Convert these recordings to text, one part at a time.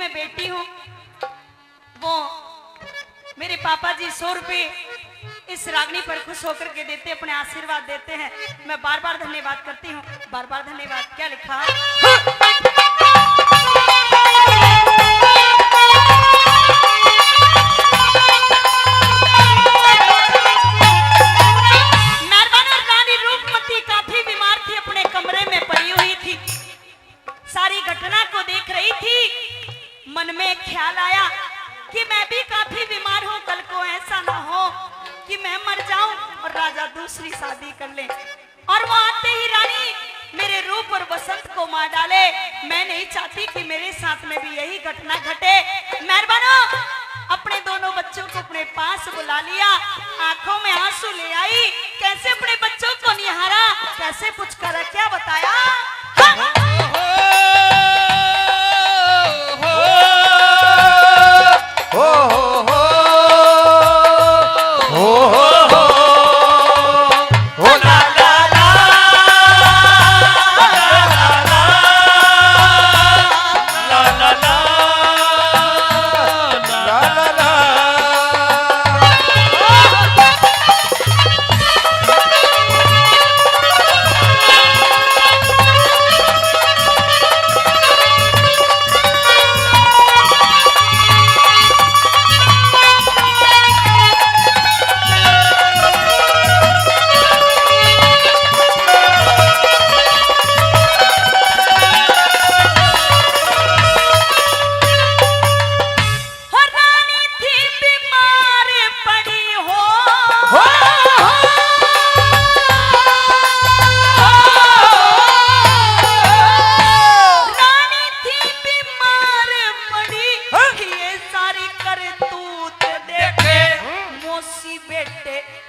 मैं बेटी हूँ, वो मेरे पापा जी 100 रुपए इस रागनी पर खुश होकर के देते, अपने आशीर्वाद देते हैं। मैं बार बार धन्यवाद करती हूँ, बार बार धन्यवाद। क्या लिखा? रानी रूपमती काफी बीमार थी, अपने कमरे में पड़ी हुई थी, सारी घटना को देख रही थी। मन में ख्याल आया कि मैं भी काफी बीमार हूँ, कल को ऐसा ना हो कि मैं मर जाऊं और राजा दूसरी शादी कर ले, और वो आते ही रानी मेरे रूप और बसंत को मार डाले। मैं नहीं चाहती कि मेरे साथ में भी यही घटना घटे। मेहरबानो, अपने दोनों बच्चों को अपने पास बुला लिया, आंखों में आंसू ले आई, कैसे अपने बच्चों को निहारा, कैसे कुछ कर क्या बताया।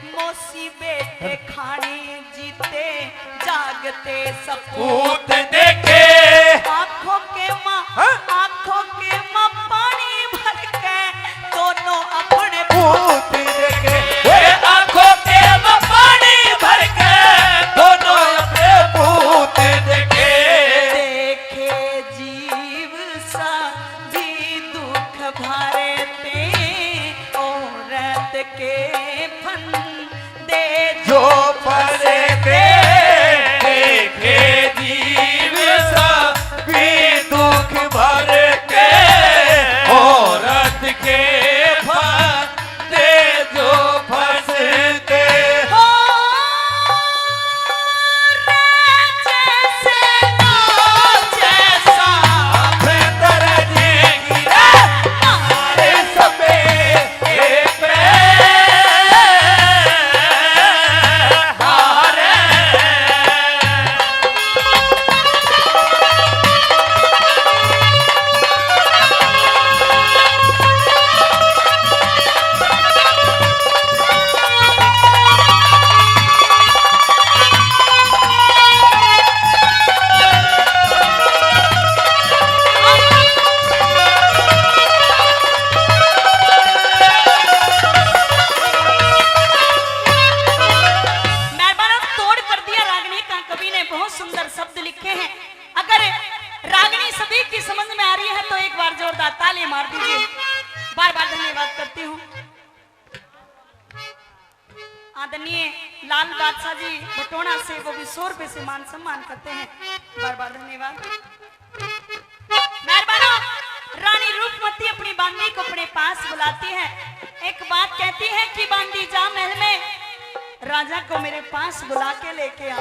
मौसी बेटे खाने जीते जागते सपूत देखे, आंखों के माँ पानी भर के दोनों अपने पूत देखे, आंखों के माँ पानी भर के दोनों अपने पूत देखे। देखे जीव सा भी दुख भारे ते औरत के जो फरे दे, देखे जीव सब भी दुख भर के औरत के फंदे जो फंसते हो। जैसा बेहतर गिरे हमारे सबे ताली मार दीजिए। बार बार धन्यवाद करती हूँ। आदरणीय लाल बादशाह जी बटोना से, वो भी 100 रुपए से मान सम्मान करते हैं। बार बार धन्यवाद। मेहरबानो, रानी रूपमती अपनी बांदी को अपने पास बुलाती है, एक बात कहती है कि बांदी जा महल में, राजा को मेरे पास बुला के लेके आ।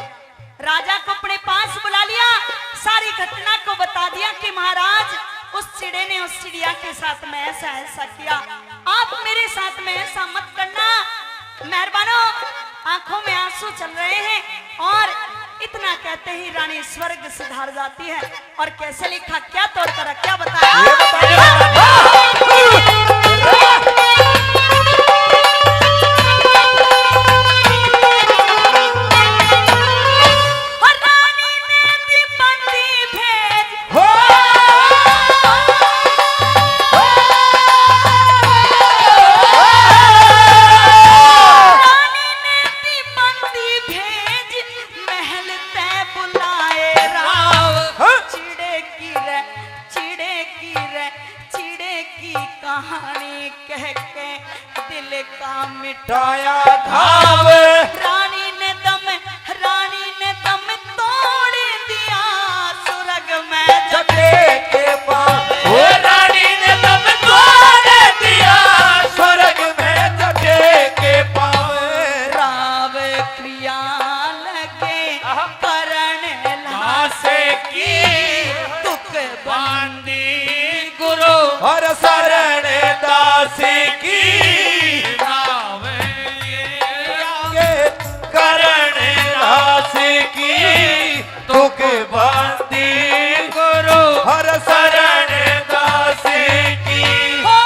राजा को अपने पास बुला लिया, सारी घटना को बता दिया कि महाराज उस चिड़े ने उस चिड़िया के साथ में ऐसा किया, आप मेरे साथ में ऐसा मत करना। मेहरबानो, आंखों में आंसू चल रहे हैं, और इतना कहते ही रानी स्वर्ग सुधार जाती है। और कैसे लिखा, क्या तोड़ कर क्या बताया। चिड़े की की कहानी कह के दिल का मिटाया घाव रानी ने दम तोड़ दिया सुरग में जटे के पास वो रानी ने दम तोड़ दिया स्वर्ग में जटे के पास राव क्रिया लगे करण लासे की तुक बांधी गुरु और शरण दास की नाम ये करण दास की तुक बांधी गुरु और शरण दास की हो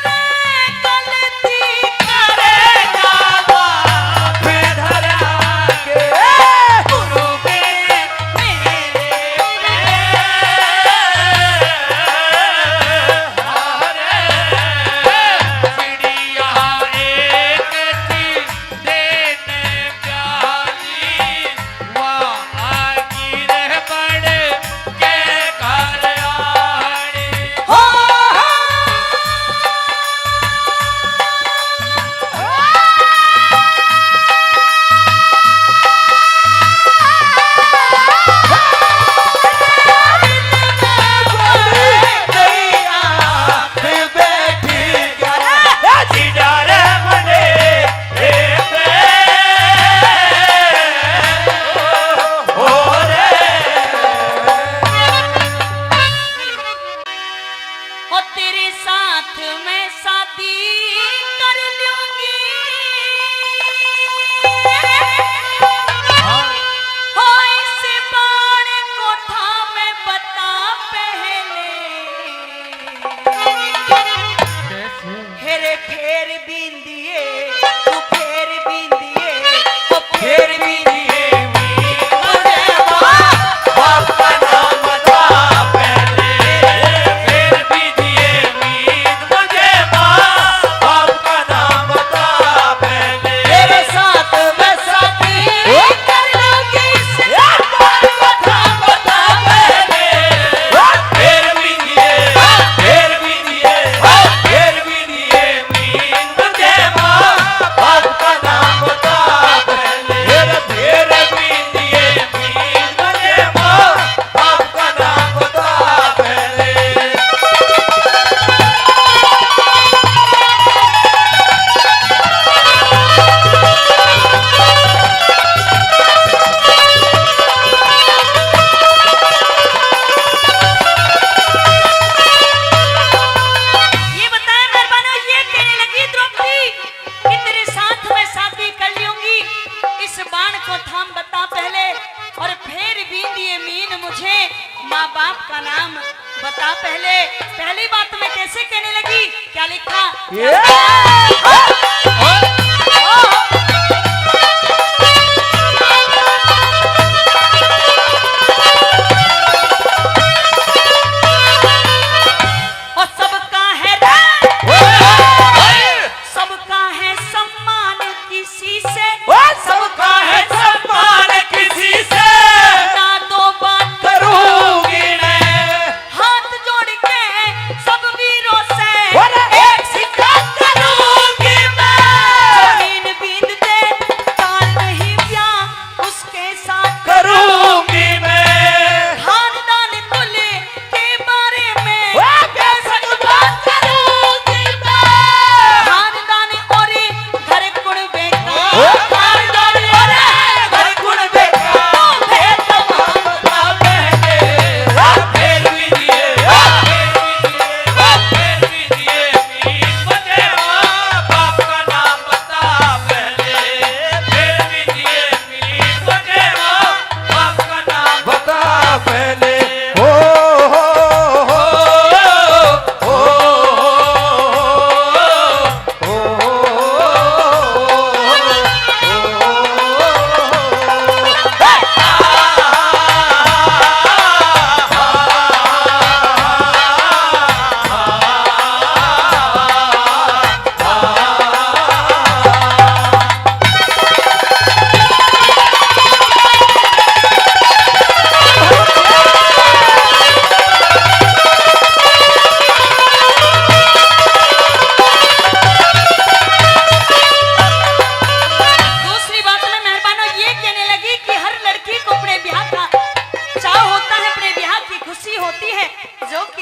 रे गलती करेगा बाप धरा के गुरु के चिड़िया एक थी देने प्यारी वहाँ आगी रह पड़े के घर आड़ी हो हो तेरे साथ मैं शादी कर लूंगी हो इस बाण को था मैं बता पहले हेरे फेर बिंदिए तू फेर बिंदिए हो फेर बिंदिए मुझे बाप का नाम बता पहले फिर भी दिए मीत मुझे बाप का नाम बता पहले तेरे साथ मैं शादी कर लूंगी बता बता पहले फिर भी दिए मीत मुझे बाप का नाम बता पहले फिर भी दिए मीत मुझे बाप का नाम बता पहले ये बताया मेहरबानो ये कहने लगी द्रौपदी कि तेरे साथ मैं शादी कर लूंगी इस बाण को थाम बता पहले और फिर बींदिए मीन मुझे माँ बाप का नाम बता पहले पहली बात मैं कैसे कहने लगी क्या लिखा और सबका है सबका है सम्मान किसी से सबका है सम्मान किसी से ना दो बात करूंगी मैं हाथ जोड़ के सब वीरों से एक सिक्का करूंगी मैं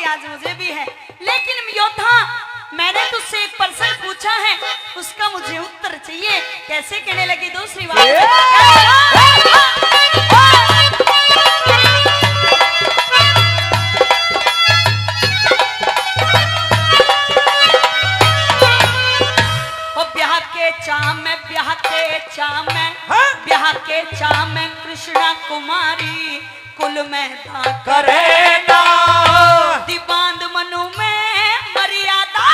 आज मुझे भी है, लेकिन योद्धा मैंने तुझसे एक प्रश्न पूछा है, उसका मुझे उत्तर चाहिए। कैसे कहने लगी दूसरी बात, ब्याह के चाम में कृष्णा कुमारी कुल में करे ना दिबांध मनु में मर्यादा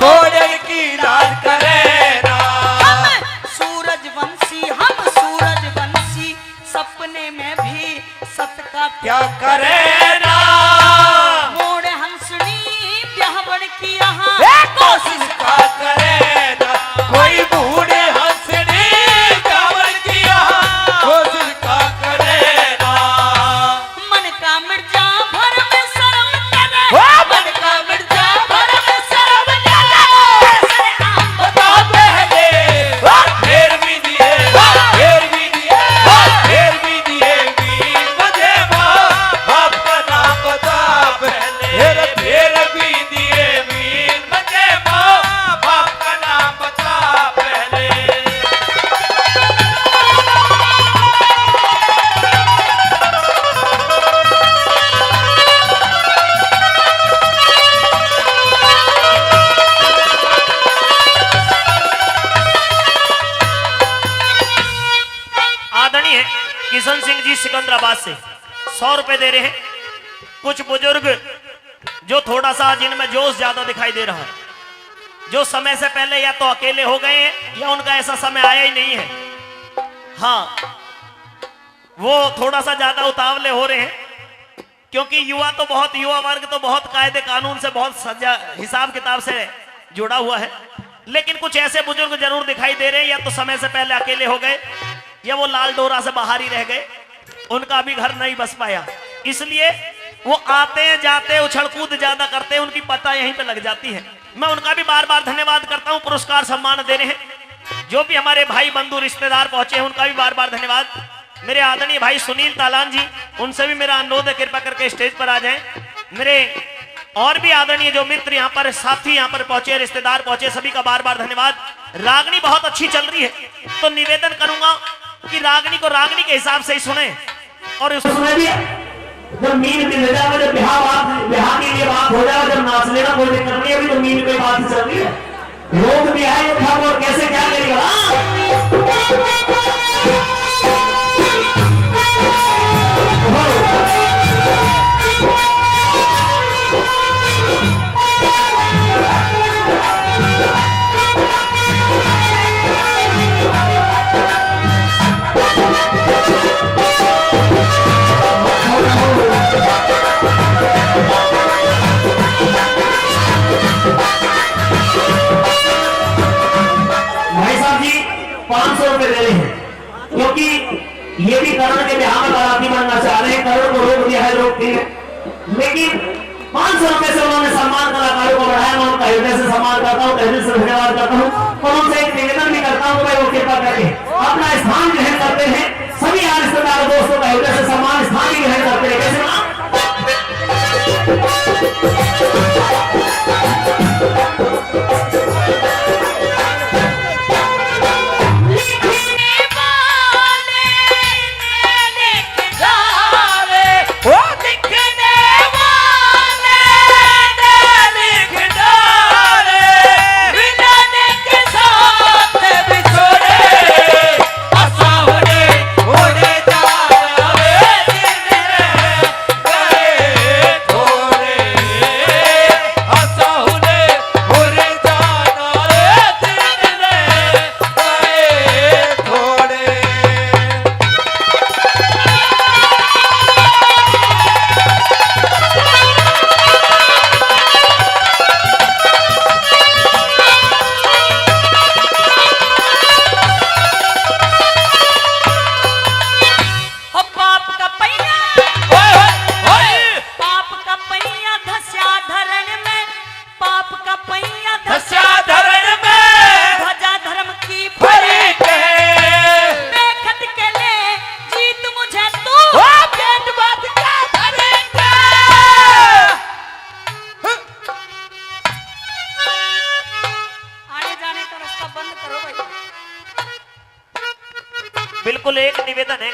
थोड़े की राज करे ना। हम सूरज वंशी सपने में भी सत का क्या करे ना मोड़ हंसनी ब्याहवन की यहाँ कोशिश का करे ना कोई बूढ़े हंसनी ब्याहवन की यहाँ कोशिश का करे ना। मन का मिर्जा भर में शर्म करे, मन का मिर्जा भर में शर्म करे, ऐसे आम बता पहले फेर भी दिए वीर मुझे बाप का नाम बता पहले फेर भी दिए वीर मुझे बाप का नाम बता पहले। आदरणीय किशन सिंह जी सिकंदराबाद से 100 रुपए दे रहे हैं। कुछ बुजुर्ग जो थोड़ा सा जिनमें जोश ज्यादा दिखाई दे रहा है, जो समय से पहले या तो अकेले हो गए हैं या उनका ऐसा समय आया ही नहीं है, हाँ वो थोड़ा सा ज्यादा उतावले हो रहे हैं, क्योंकि युवा वर्ग तो बहुत कायदे कानून से बहुत सजा हिसाब किताब से जुड़ा हुआ है। लेकिन कुछ ऐसे बुजुर्ग जरूर दिखाई दे रहे हैं, या तो समय से पहले अकेले हो गए या वो लाल डोरा से बाहर ही रह गए, उनका भी घर नहीं बस पाया, इसलिए वो आते जाते उछल कूद ज्यादा करते हैं, उनकी पता यहीं पे लग जाती है। मैं उनका भी बार बार धन्यवाद करता हूं। पुरस्कार सम्मान दे रहे हैं जो भी हमारे भाई बंधु रिश्तेदार पहुंचे हैं, उनका भी बार बार धन्यवाद। मेरे आदरणीय भाई सुनील तालान जी, उनसे भी मेरा अनुरोध है कृपा करके स्टेज पर आ जाएं। मेरे और भी आदरणीय जो मित्र यहाँ पर, साथी यहाँ पर पहुंचे, रिश्तेदार पहुंचे, सभी का बार बार धन्यवाद। रागनी बहुत अच्छी चल रही है, तो निवेदन करूंगा कि रागनी को रागनी के हिसाब से ही सुने और उसमें भी जब मीन मिल जाएगा, जब बिहार के लिए बात हो जाएगा, जब नाच लेना कोई दिक्कत नहीं है, अभी तो मीन पे बात चल रही है। रोक भी है और कैसे क्या करेगा। भाई साहब जी 500 रुपए दे रहे हैं, क्योंकि ये भी करण के बिहार में बाराती बनना चाह रहे हैं। करण को रोक दिया है, रोक दिए, लेकिन 500 रुपए से उन्होंने सम्मान कलाकारों को बढ़ाया। मैं उनका हृदय से सम्मान करता हूँ, तहे दिल से धन्यवाद करता हूँ और उनसे एक निवेदन भी करता हूँ कि वो कृपा करके अपना स्थान ग्रहण करते हैं। सभी यहाँ रिश्तेदार दोस्तों का हृदय से सम्मान स्थान भी ग्रहण करते हैं। कैसे ना निवेदन है,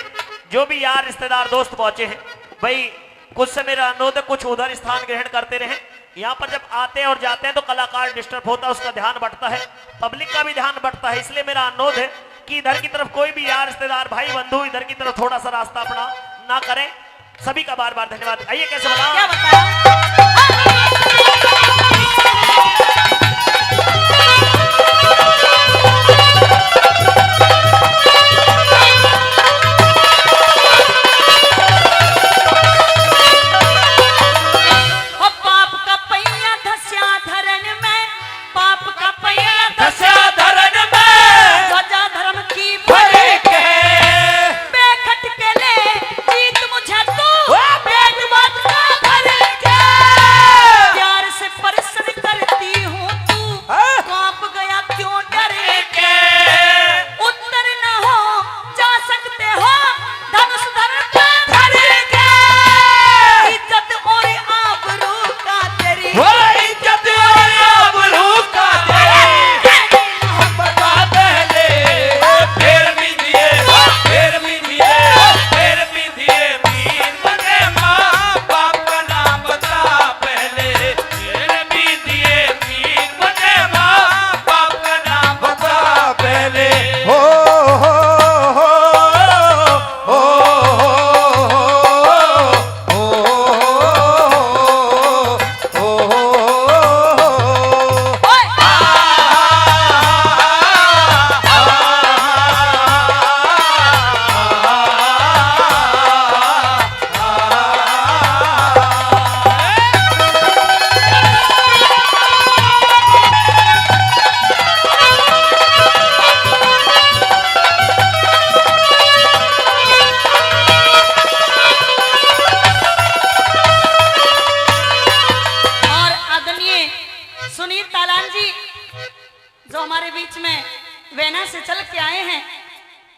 जो भी यार रिश्तेदार दोस्त पहुंचे हैं भाई, कुछ से मेरा अनुरोध है कुछ उधर स्थान ग्रहण करते रहें। यहाँ पर जब आते हैं और जाते हैं तो कलाकार डिस्टर्ब होता है, उसका ध्यान बढ़ता है, पब्लिक का भी ध्यान बढ़ता है। इसलिए मेरा अनुरोध है कि इधर की तरफ कोई भी यार रिश्तेदार भाई बंधु इधर की तरफ थोड़ा सा रास्ता अपना ना करें। सभी का बार बार धन्यवाद। आइए कैसे क्या बना बताया?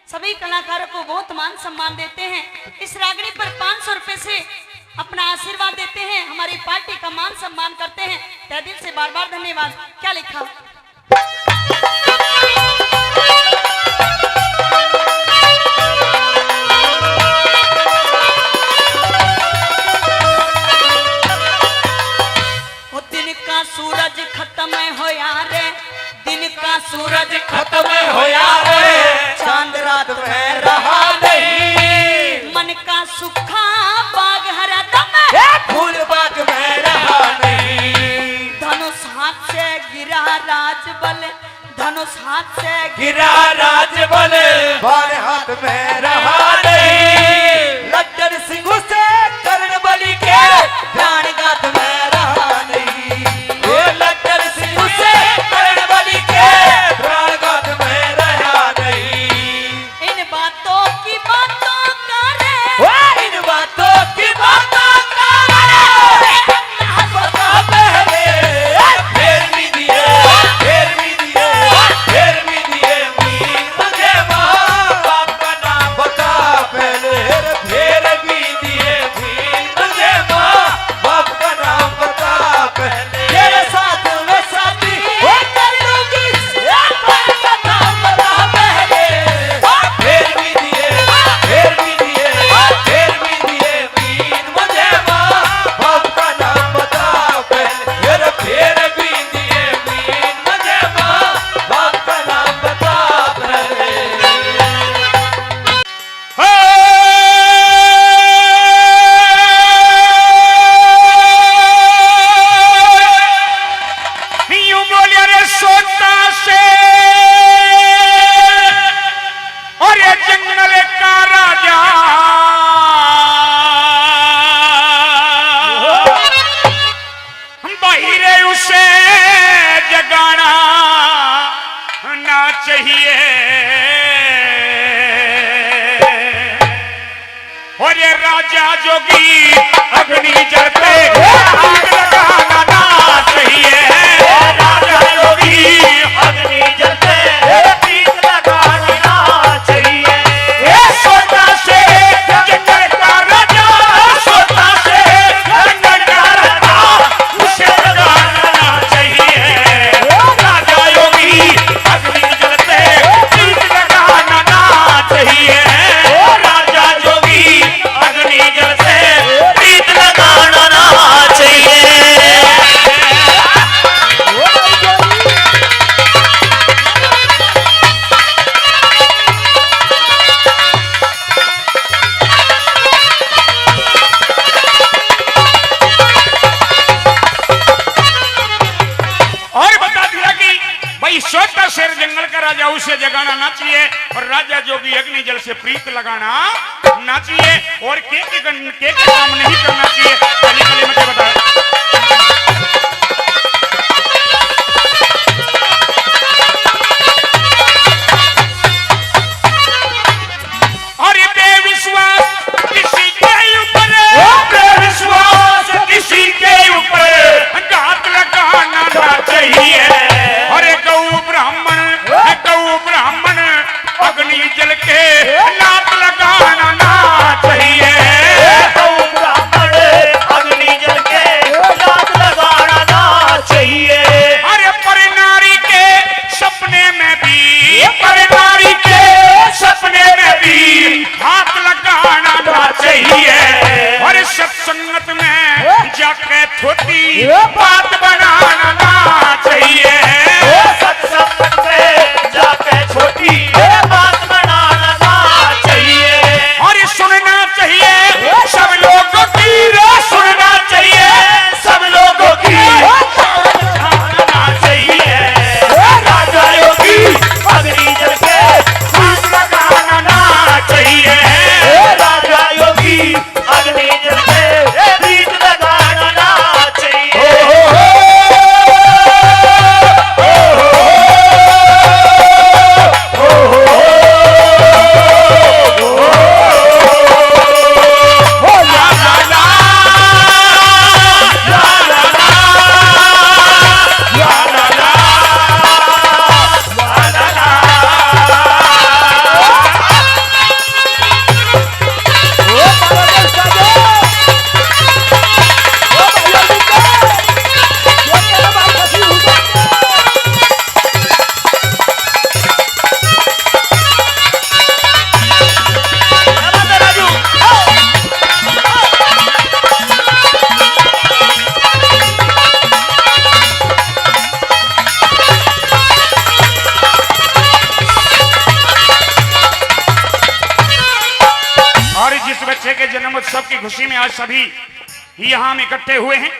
सभी कलाकारों को बहुत मान सम्मान देते हैं। इस रागनी पर 500 रुपए से अपना आशीर्वाद देते हैं, हमारी पार्टी का मान सम्मान करते हैं। तहे दिल से बार बार धन्यवाद। क्या लिखा? दिन का सूरज खत्म होया रे, दिन का सूरज खत्म होया रे, चांद रात में रहा नहीं, मन का सूखा बाग हरा दम, फूल बाग में रहा नहीं, धनुष हाथ से गिरा राजबल, धनुष हाथ से गिरा राजबल, बाएं हाथ में रहा नहीं, लड्डन सिंह से कर्ण बलि के प्राण गात में रहा नहीं, ये लड्डन सिंह से कर्ण बलि के प्राण गात में रहा नहीं। इन बातों की बातों करे, इन बातों की बातों करे, बता पहले फिर भी दिए, फिर भी दिए, फिर भी दिए मीर मुझे माँ बाप का नाम बता पहले, फिर भी दिए मीर मुझे माँ बाप का नाम बता पहले, तेरे साथ में साथी वो कर लूंगी बाप का नाम बता पहले, फिर भी दिए, फिर भी दिए, फिर भी दिए मीर मुझे माँ बाप का नाम बता पहले, फिर भी दिए मीर मुझे माँ बाप का नाम बता पहले। यूं बोलिया रे सोता से और ये जंगल का राजा बाहरे उसे जगाना ना चाहिए, और ये राजा जोगी अग्नि जल पे आग लगाना ना चाहिए, राजा जोगी अग्नि जल पे आग लगाना चाहिए, ये सोता से जंगल का राजा, सोता से जंगल का राजा उसे लगाना चाहिए, राजा योगी अग्नि जल पे आग लगाना ना चाहिए, का राजा उसे जगाना ना चाहिए और राजा जोगी अग्नि जल से प्रीत लगाना ना चाहिए और के काम नहीं करना चाहिए। कली कली मुझे बता। सत्संगत में जाके थोड़ी बात बनाना ना चाहिए। सत्संग में जाके छोटी बात बनाना ना चाहिए। और सुनना चाहिए सब लोगों की, सुनना चाहिए सब लोगों की, सुनना चाहिए राजा योगी अग्नि जल के हाथ लगाना ना चाहिए। राजा योगी अग्नि जल के प्रीत लगाना ना चाहिए। जन्मोत्सव की खुशी में आज सभी यहाँ हम इकट्ठे हुए हैं।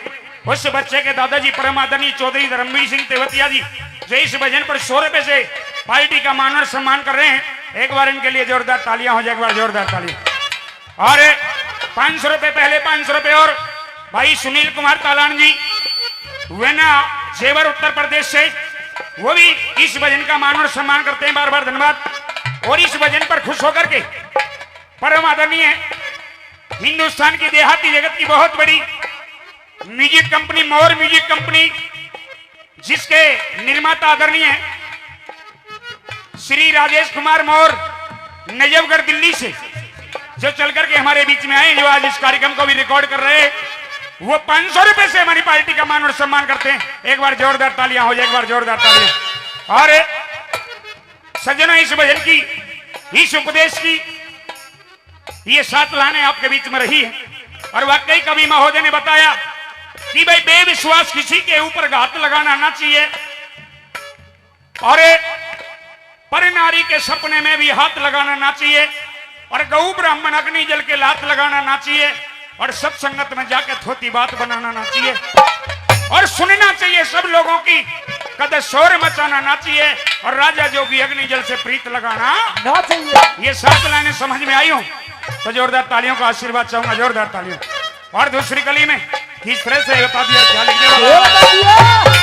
उस बच्चे के दादाजी परम आदरणीय चौधरी धर्मवीर सिंह तेवतिया जी जो इस भजन पर 100 रुपए से पार्टी का मान और सम्मान कर रहे हैं। एक बार इनके लिए जोरदार तालियां हो जाए, एक बार जोरदार तालियां। और 500 रुपए पहले 500 रुपए और भाई सुनील कुमार तालान जी वेना जेवर उत्तर प्रदेश से, वो भी इस भजन का मान और सम्मान करते हैं। बार बार धन्यवाद। और इस भजन पर खुश होकर के परम आदरणीय हिंदुस्तान की देहाती जगत की बहुत बड़ी म्यूजिक कंपनी मोर म्यूजिक कंपनी, जिसके निर्माता आदरणीय श्री राजेश कुमार मोर नजफगढ़ दिल्ली से, जो चल करके हमारे बीच में आए, जो आज इस कार्यक्रम को भी रिकॉर्ड कर रहे हैं, वो 500 रुपए से हमारी पार्टी का मान और सम्मान करते हैं। एक बार जोरदार तालियां हो जाए, एक बार जोरदार तालियां। और सज्जनों, इस भजन की, इस उपदेश की ये 7 लाने आपके बीच में रही है। और वाकई कवि महोदय ने बताया कि भाई बेविश्वास किसी के ऊपर घात लगाना ना चाहिए और पर नारी के सपने में भी हाथ लगाना ना चाहिए और गौ ब्राह्मण अग्नि जल के लात लगाना ना चाहिए और सत्संगत में जाके थोती बात बनाना ना चाहिए और सुनना चाहिए सब लोगों की, कदर शोर मचाना ना चाहिए और राजा जोगी अग्नि जल से प्रीत लगाना ना चाहिए। ये 7 लाइनें समझ में आई हो तो जोरदार तालियों का आशीर्वाद चाहूंगा, जोरदार तालियों। और दूसरी कली में किस तरह से बता दिया, क्या लिखने वाला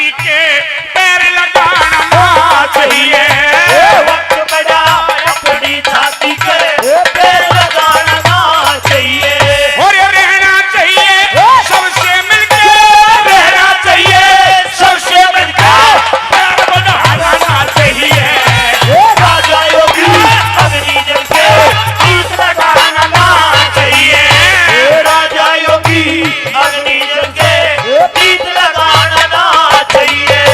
छाती के पैर लगाना चाहिए। वक्त बड़ा अपनी छाती के पैर लगाना चाहिए। और रहना चाहिए सबसे मिलके, रहना चाहिए सबसे मिलकर, पैर बनाना चाहिए। राजा योगी अग्नि जल के गीत लगाना चाहिए। राजा योगी अग्नि जल के गीत लगाना चाहिए।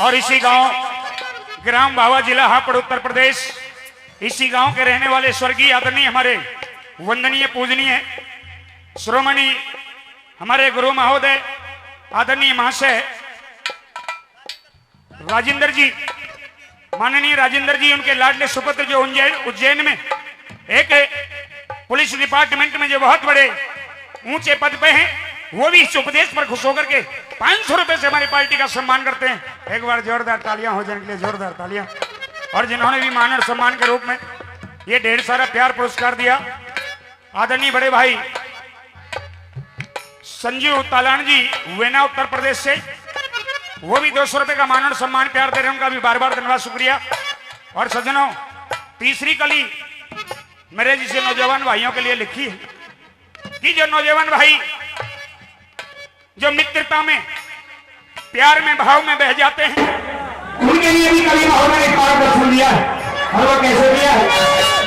और इसी गांव ग्राम भावा जिला हापुड़ उत्तर प्रदेश, इसी गांव के रहने वाले स्वर्गीय आदरणीय हमारे वंदनीय पूजनीय श्रोमणी हमारे गुरु महोदय आदरणीय महाशय राजेंद्र जी, माननीय राजेंद्र जी, उनके लाडले सुपुत्र जो उज्जैन में एक पुलिस डिपार्टमेंट में जो बहुत बड़े ऊंचे पद पे हैं, वो भी इस उपदेश पर खुश होकर के 500 रुपए से हमारी पार्टी का सम्मान करते हैं। एक बार जोरदार तालियां हो जाने के लिए, जोरदार तालियां। और जिन्होंने भी मान और सम्मान के रूप में ये ढेर सारा प्यार पुरस्कार दिया, आदरणीय बड़े भाई संजीव तालान जी वेना उत्तर प्रदेश से, वो भी 200 रुपए का मान और सम्मान प्यार दे रहे हैं, उनका भी बार बार धन्यवाद शुक्रिया। और सज्जनों, तीसरी कली मेरे जिसे नौजवान भाइयों के लिए लिखी है कि जो नौजवान भाई जो मित्रता में, प्यार में, भाव में बह जाते हैं, उनके लिए भी कभी भाव ने एक और दर्शन दिया है। और वो कैसे दिया है?